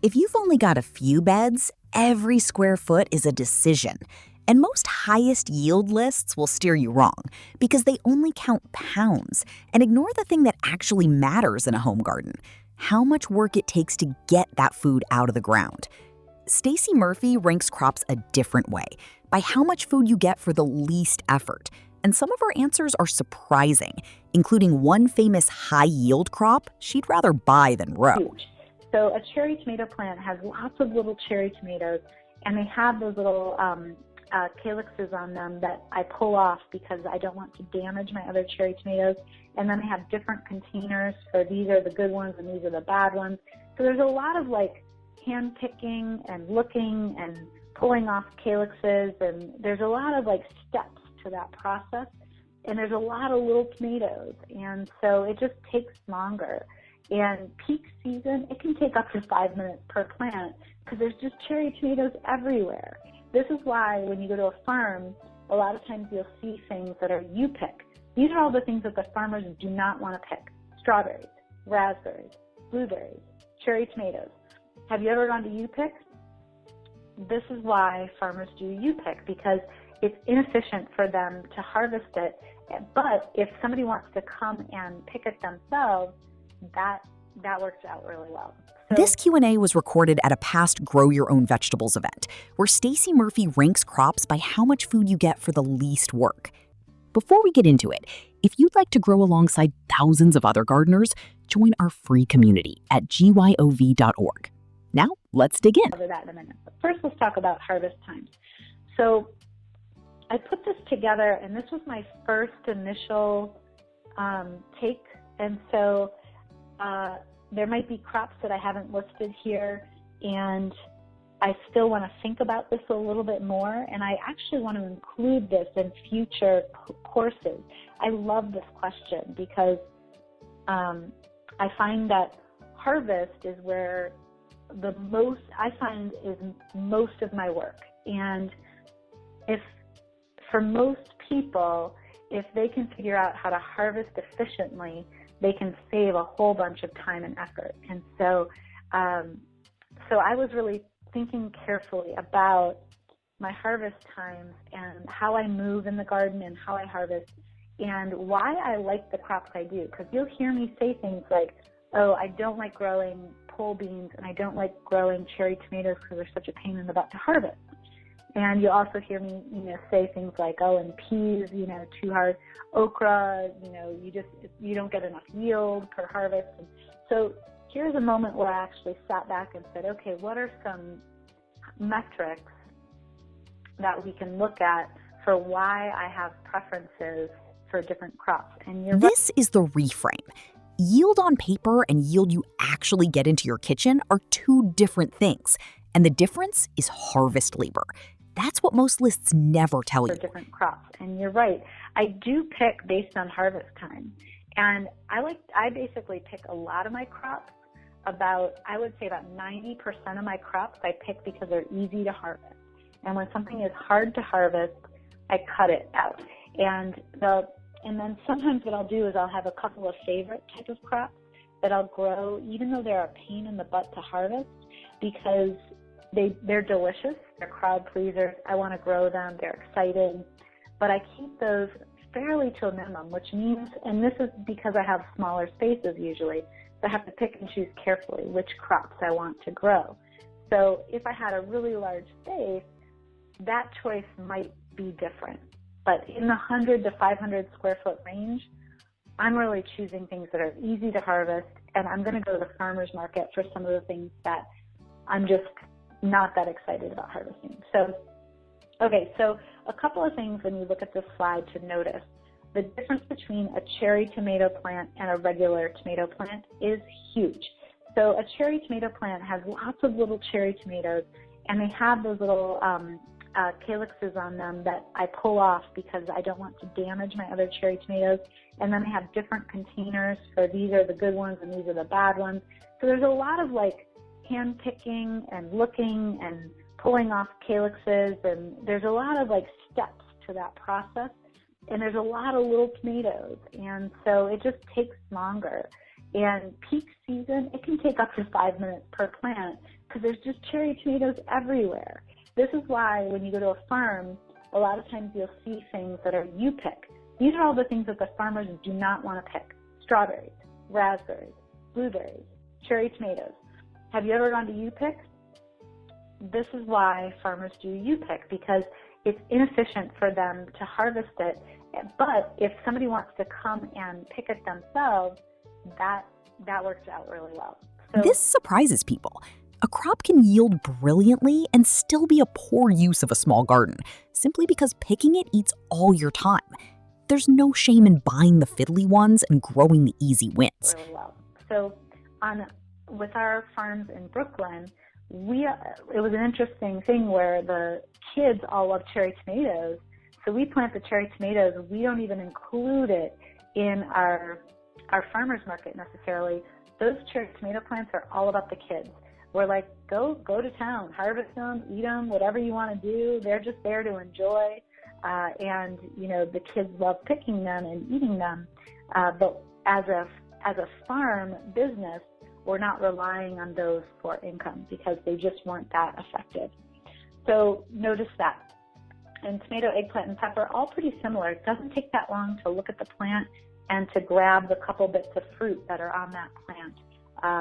If you've only got a few beds, every square foot is a decision. And most highest yield lists will steer you wrong because they only count pounds and ignore the thing that actually matters in a home garden: how much work it takes to get that food out of the ground. Stacey Murphy ranks crops a different way, by how much food you get for the least effort. And some of her answers are surprising, including one famous high-yield crop she'd rather buy than grow. Huge. So a cherry tomato plant has lots of little cherry tomatoes, and they have those little calyxes on them that I pull off because I don't want to damage my other cherry tomatoes. And then I have different containers for these are the good ones and these are the bad ones. So there's a lot of hand picking and looking and pulling off calyxes, and there's a lot of steps to that process, and there's a lot of little tomatoes, and so it just takes longer. And peak season, it can take up to 5 minutes per plant because there's just cherry tomatoes everywhere. This is why when you go to a farm, a lot of times you'll see things that are you pick. These are all the things that the farmers do not want to pick: strawberries, raspberries, blueberries, cherry tomatoes. Have you ever gone to you pick? This is why farmers do you pick, because it's inefficient for them to harvest it. But if somebody wants to come and pick it themselves, that works out really well. This Q&A was recorded at a past Grow Your Own Vegetables event, where Stacey Murphy ranks crops by how much food you get for the least work. Before we get into it, if you'd like to grow alongside thousands of other gardeners, join our free community at gyov.org. Now, let's dig in. I'll cover that in a minute. But first, let's talk about harvest times. So I put this together, and this was my first initial take. And so there might be crops that I haven't listed here, and I still want to think about this a little bit more, and I actually want to include this in future courses. I love this question because I find that harvest is where most of my work. And for most people, if they can figure out how to harvest efficiently, they can save a whole bunch of time and effort. And so I was really thinking carefully about my harvest times and how I move in the garden and how I harvest and why I like the crops I do. Because you'll hear me say things like, oh, I don't like growing pole beans and I don't like growing cherry tomatoes because they're such a pain in the butt to harvest. And you'll also hear me, say things like, oh, and peas, too hard. Okra, you don't get enough yield per harvest. And so here's a moment where I actually sat back and said, okay, what are some metrics that we can look at for why I have preferences for different crops? And this is the reframe. Yield on paper and yield you actually get into your kitchen are two different things. And the difference is harvest labor. That's what most lists never tell you. For different crops. And you're right. I do pick based on harvest time. And I basically pick a lot of my crops. I would say about 90% of my crops I pick because they're easy to harvest. And when something is hard to harvest, I cut it out. And then sometimes what I'll do is I'll have a couple of favorite type of crops that I'll grow, even though they're a pain in the butt to harvest, because they're delicious, they're crowd pleasers, I want to grow them, they're exciting, but I keep those fairly to a minimum, which means, and this is because I have smaller spaces usually, so I have to pick and choose carefully which crops I want to grow. So if I had a really large space, that choice might be different. But in the 100 to 500 square foot range, I'm really choosing things that are easy to harvest, and I'm going to go to the farmer's market for some of the things that I'm just not that excited about harvesting. So a couple of things when you look at this slide to notice. The difference between a cherry tomato plant and a regular tomato plant is huge. So a cherry tomato plant has lots of little cherry tomatoes, and they have those little calyxes on them that I pull off because I don't want to damage my other cherry tomatoes. And then I have different containers for these are the good ones and these are the bad ones. So there's a lot of hand picking and looking and pulling off calyxes, and there's a lot of steps to that process, and there's a lot of little tomatoes, and so it just takes longer. And peak season, it can take up to 5 minutes per plant because there's just cherry tomatoes everywhere. This is why when you go to a farm, a lot of times you'll see things that are you pick. These are all the things that the farmers do not want to pick. Strawberries, raspberries, blueberries, cherry tomatoes. Have you ever gone to you pick? This is why farmers do you pick, because it's inefficient for them to harvest it. But if somebody wants to come and pick it themselves, that works out really well. So, this surprises people. A crop can yield brilliantly and still be a poor use of a small garden, simply because picking it eats all your time. There's no shame in buying the fiddly ones and growing the easy wins. Really well. So with our farms in Brooklyn, it was an interesting thing where the kids all love cherry tomatoes. So we plant the cherry tomatoes. We don't even include it in our farmers market necessarily. Those cherry tomato plants are all about the kids. We're like, go to town, harvest them, eat them, whatever you want to do. They're just there to enjoy. And, the kids love picking them and eating them. But as a farm business, we're not relying on those for income because they just weren't that effective. So notice that. And tomato, eggplant, and pepper, all pretty similar. It doesn't take that long to look at the plant and to grab the couple bits of fruit that are on that plant.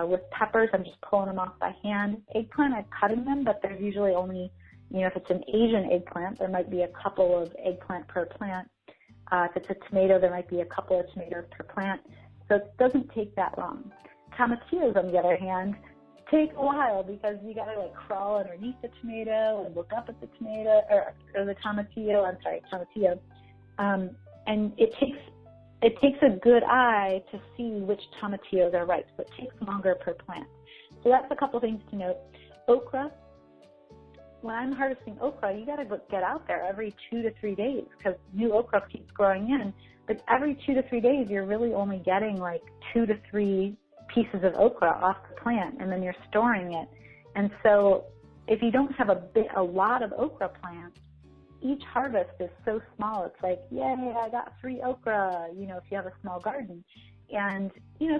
With peppers, I'm just pulling them off by hand. Eggplant, I'm cutting them, but there's usually only, if it's an Asian eggplant, there might be a couple of eggplant per plant. If it's a tomato, there might be a couple of tomatoes per plant. So it doesn't take that long. Tomatillos, on the other hand, take a while because you got to crawl underneath the tomato and look up at the tomato or the tomatillo. And it takes a good eye to see which tomatillos are ripe, so it takes longer per plant. So that's a couple things to note. Okra. When I'm harvesting okra, you got to get out there every 2 to 3 days because new okra keeps growing in. But every 2 to 3 days, you're really only getting 2 to 3 pieces of okra off the plant, and then you're storing it. And so if you don't have a lot of okra plants, each harvest is so small. It's like, yay, I got 3 okra, if you have a small garden. And,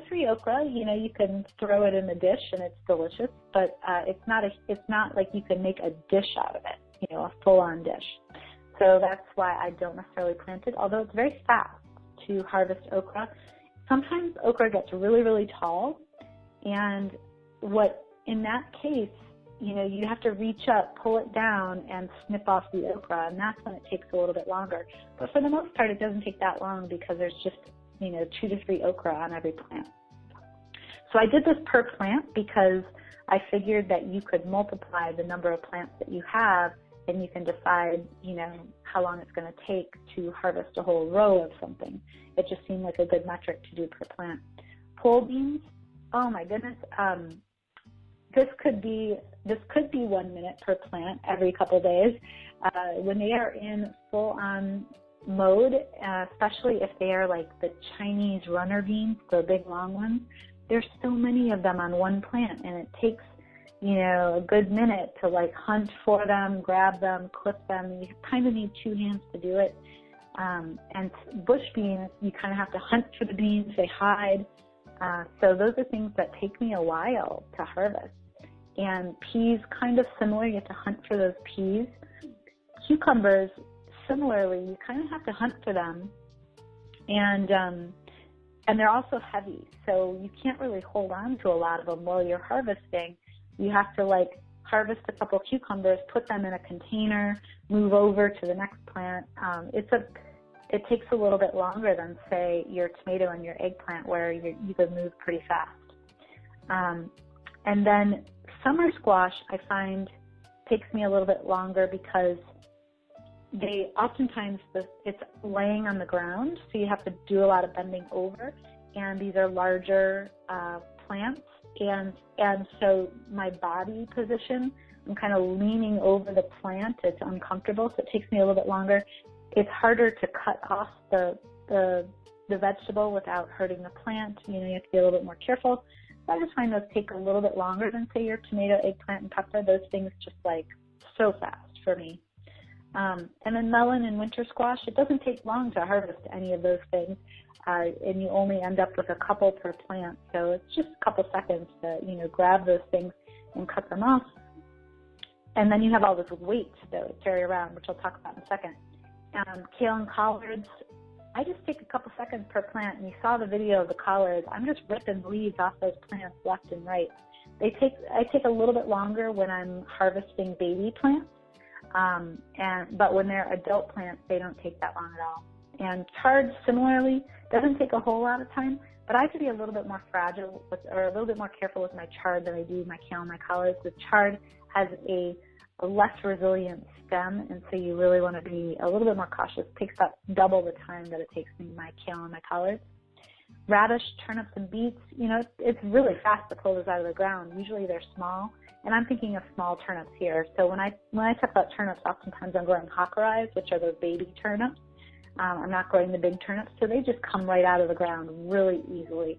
3 okra, you can throw it in a dish and it's delicious, but it's not like you can make a dish out of it, a full-on dish. So that's why I don't necessarily plant it, although it's very fast to harvest okra. Sometimes okra gets really, really tall, and in that case, you have to reach up, pull it down, and snip off the okra, and that's when it takes a little bit longer. But for the most part, it doesn't take that long because there's just, 2 to 3 okra on every plant. So I did this per plant because I figured that you could multiply the number of plants that you have, and you can decide, how long it's going to take to harvest a whole row of something. It just seemed like a good metric to do per plant. Pole beans, oh my goodness, this could be 1 minute per plant every couple of days. When they are in full-on mode, especially if they are like the Chinese runner beans, the big long ones, there's so many of them on one plant, and it takes a good minute to hunt for them, grab them, clip them. You kind of need 2 hands to do it. And bush beans, you kind of have to hunt for the beans, they hide. So those are things that take me a while to harvest. And peas, kind of similar, you have to hunt for those peas. Cucumbers, similarly, you kind of have to hunt for them. And they're also heavy, so you can't really hold on to a lot of them while you're harvesting. You have to harvest a couple cucumbers, put them in a container, move over to the next plant. It takes a little bit longer than, say, your tomato and your eggplant, where you can move pretty fast. And then summer squash, I find, takes me a little bit longer because it's laying on the ground, so you have to do a lot of bending over, and these are larger plants. And so my body position, I'm kind of leaning over the plant. It's uncomfortable, so it takes me a little bit longer. It's harder to cut off the vegetable without hurting the plant. You have to be a little bit more careful. So I just find those take a little bit longer than, say, your tomato, eggplant, and pepper. Those things just so fast for me. And then melon and winter squash, it doesn't take long to harvest any of those things. And you only end up with a couple per plant. So it's just a couple seconds to, grab those things. and cut them off. And then you have all this weight to carry around, which I'll talk about in a second. Kale and collards, I just take a couple seconds per plant, and you saw the video of the collards. I'm just ripping leaves off those plants left and right. I take a little bit longer when I'm harvesting baby plants, but when they're adult plants, they don't take that long at all. And chard, similarly, doesn't take a whole lot of time, but I have to be a little bit more fragile or a little bit more careful with my chard than I do my kale and my collards. The chard has a less resilient stem, and so you really want to be a little bit more cautious. It takes about double the time that it takes me my kale and my collards. Radish, turnips, and beets, it's really fast to pull those out of the ground. Usually they're small, and I'm thinking of small turnips here. So when I talk about turnips, oftentimes I'm growing Hockerais, which are those baby turnips. I'm not growing the big turnips, so they just come right out of the ground really easily.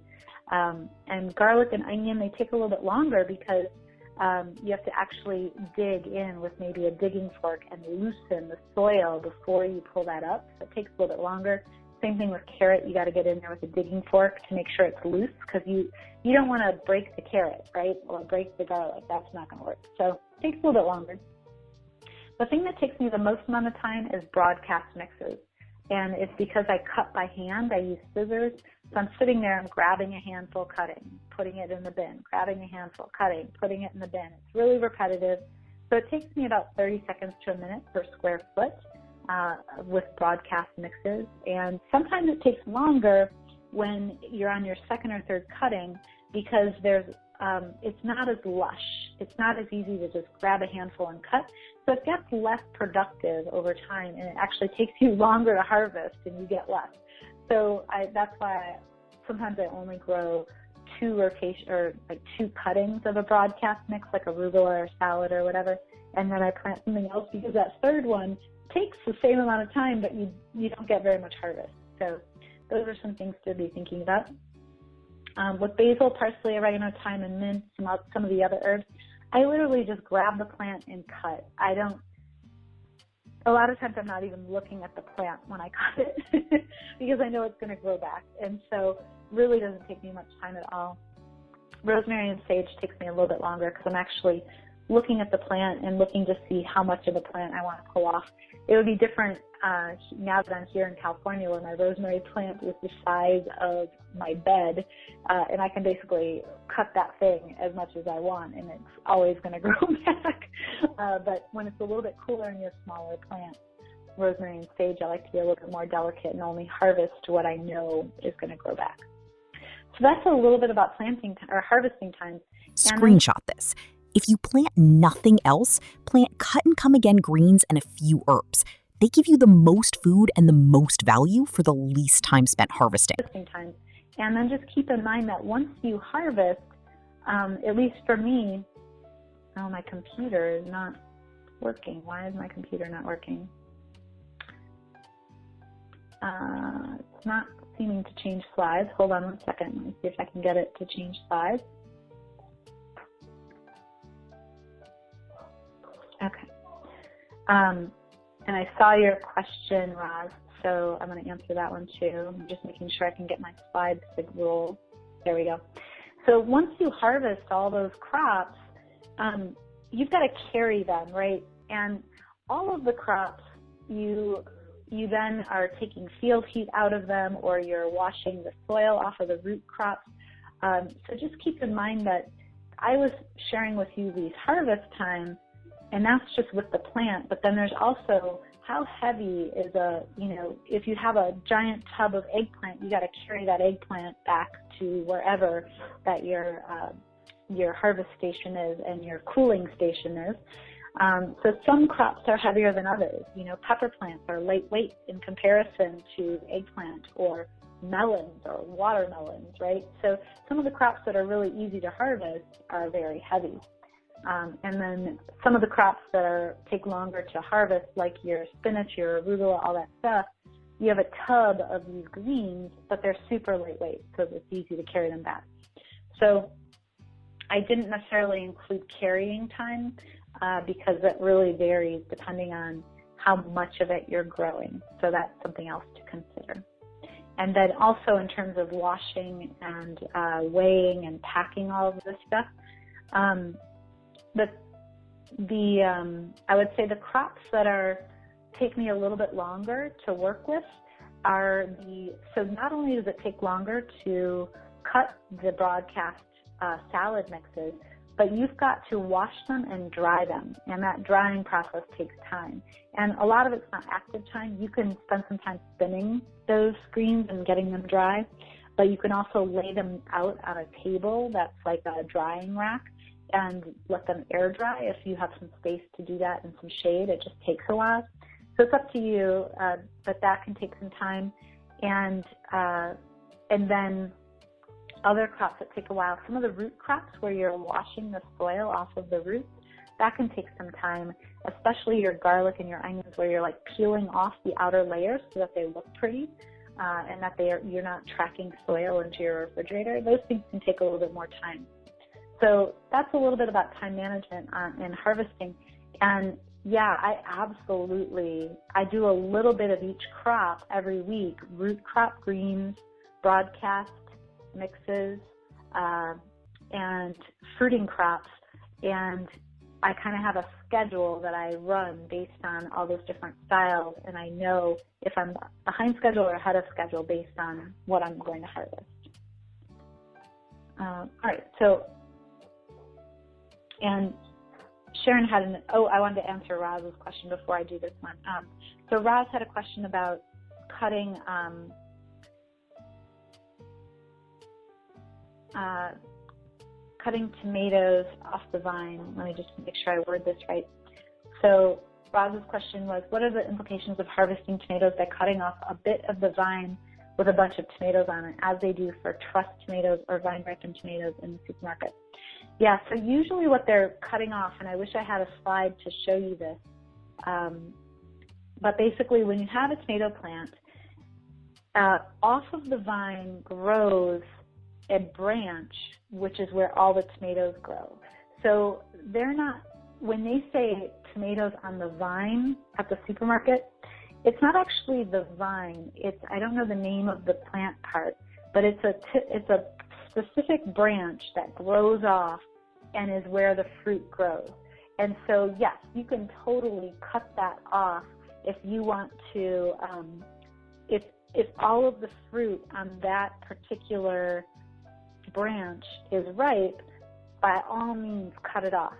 And garlic and onion, they take a little bit longer because you have to actually dig in with maybe a digging fork and loosen the soil before you pull that up. So it takes a little bit longer. Same thing with carrot. You got to get in there with a digging fork to make sure it's loose, because you don't want to break the carrot, right, or break the garlic. That's not going to work. So it takes a little bit longer. The thing that takes me the most amount of time is broadcast mixes. And it's because I cut by hand. I use scissors. So I'm sitting there and grabbing a handful, cutting, putting it in the bin, grabbing a handful, cutting, putting it in the bin. It's really repetitive. So it takes me about 30 seconds to a minute per square foot with broadcast mixes. And sometimes it takes longer when you're on your second or third cutting, because it's not as lush. It's not as easy to just grab a handful and cut. So it gets less productive over time, and it actually takes you longer to harvest and you get less. So that's why sometimes I only grow two cuttings of a broadcast mix, like arugula or salad or whatever, and then I plant something else, because that third one takes the same amount of time, but you don't get very much harvest. So those are some things to be thinking about. With basil, parsley, oregano, thyme, and mint, some of the other herbs, I literally just grab the plant and cut. A lot of times I'm not even looking at the plant when I cut it because I know it's going to grow back. And so really doesn't take me much time at all. Rosemary and sage takes me a little bit longer because I'm actually looking at the plant and looking to see how much of the plant I want to pull off. It would be different now that I'm here in California, where my rosemary plant is the size of my bed, and I can basically cut that thing as much as I want, and it's always going to grow back. But when it's a little bit cooler and you're smaller plants, rosemary and sage, I like to be a little bit more delicate and only harvest what I know is going to grow back. So that's a little bit about planting or harvesting times. Screenshot this. If you plant nothing else, plant cut and come again greens and a few herbs. They give you the most food and the most value for the least time spent harvesting. And then just keep in mind that once you harvest, at least for me, my computer is not working. Why is my computer not working? It's not seeming to change slides. Hold on one second. Let me see if I can get it to change slides. Okay. And I saw your question, Roz, so I'm going to answer that one too. I'm just making sure I can get my slides to roll. There we go. So once you harvest all those crops, you've got to carry them, right? And all of the crops, you then are taking field heat out of them, or you're washing the soil off of the root crops. So just keep in mind that I was sharing with you these harvest times, and that's just with the plant, but then there's also how heavy is if you have a giant tub of eggplant, you got to carry that eggplant back to wherever that your harvest station is and your cooling station is. So some crops are heavier than others. Pepper plants are lightweight in comparison to eggplant or melons or watermelons, right? So some of the crops that are really easy to harvest are very heavy. And then some of the crops that take longer to harvest, like your spinach, your arugula, all that stuff, you have a tub of these greens, but they're super lightweight, so it's easy to carry them back. So I didn't necessarily include carrying time because that really varies depending on how much of it you're growing. So that's something else to consider. And then also in terms of washing and weighing and packing all of this stuff, I would say the crops that take me a little bit longer to work with so not only does it take longer to cut the broadcast salad mixes, but you've got to wash them and dry them, and that drying process takes time. And a lot of it's not active time. You can spend some time spinning those greens and getting them dry, but you can also lay them out on a table that's like a drying rack and let them air dry if you have some space to do that and some shade. It just takes a while. So it's up to you, but that can take some time. And then other crops that take a while, some of the root crops where you're washing the soil off of the roots, that can take some time, especially your garlic and your onions where you're like peeling off the outer layers so that they look pretty and that you're not tracking soil into your refrigerator. Those things can take a little bit more time. So that's a little bit about time management in harvesting. And yeah, I do a little bit of each crop every week: root crop greens, broadcast mixes, and fruiting crops. And I kind of have a schedule that I run based on all those different styles, and I know if I'm behind schedule or ahead of schedule based on what I'm going to harvest. All right, so, and Sharon had I wanted to answer Roz's question before I do this one. So Roz had a question about cutting tomatoes off the vine. Let me just make sure I word this right. So Roz's question was, what are the implications of harvesting tomatoes by cutting off a bit of the vine with a bunch of tomatoes on it, as they do for truss tomatoes or vine-ripened tomatoes in the supermarket? Yeah, so usually what they're cutting off, and I wish I had a slide to show you this, but basically when you have a tomato plant, off of the vine grows a branch, which is where all the tomatoes grow. So they're not, when they say tomatoes on the vine at the supermarket, it's not actually the vine. I don't know the name of the plant part, but it's a specific branch that grows off and is where the fruit grows. And so yes, you can totally cut that off if you want to, if all of the fruit on that particular branch is ripe, by all means cut it off.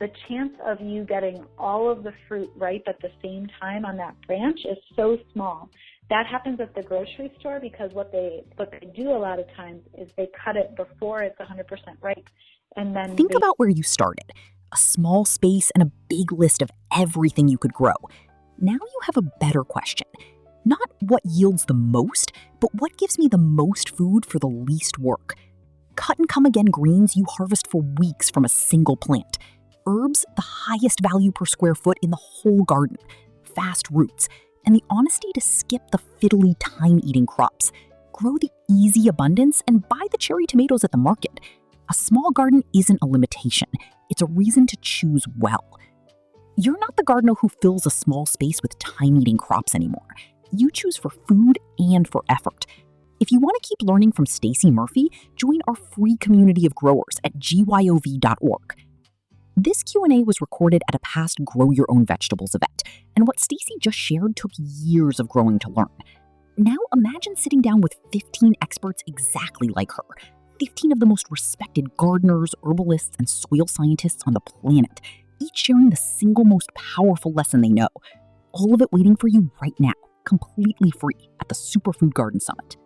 The chance of you getting all of the fruit ripe at the same time on that branch is so small. That happens at the grocery store because what they do a lot of times is they cut it before it's 100% ripe. And then think about where you started. A small space and a big list of everything you could grow. Now you have a better question. Not what yields the most, but what gives me the most food for the least work. Cut and come again greens you harvest for weeks from a single plant. Herbs, the highest value per square foot in the whole garden. Fast roots, and the honesty to skip the fiddly time-eating crops. Grow the easy abundance and buy the cherry tomatoes at the market. A small garden isn't a limitation. It's a reason to choose well. You're not the gardener who fills a small space with time-eating crops anymore. You choose for food and for effort. If you want to keep learning from Stacey Murphy, join our free community of growers at gyov.org. This Q&A was recorded at a past Grow Your Own Vegetables event, and what Stacey just shared took years of growing to learn. Now imagine sitting down with 15 experts exactly like her, 15 of the most respected gardeners, herbalists, and soil scientists on the planet, each sharing the single most powerful lesson they know. All of it waiting for you right now, completely free at the Superfood Garden Summit.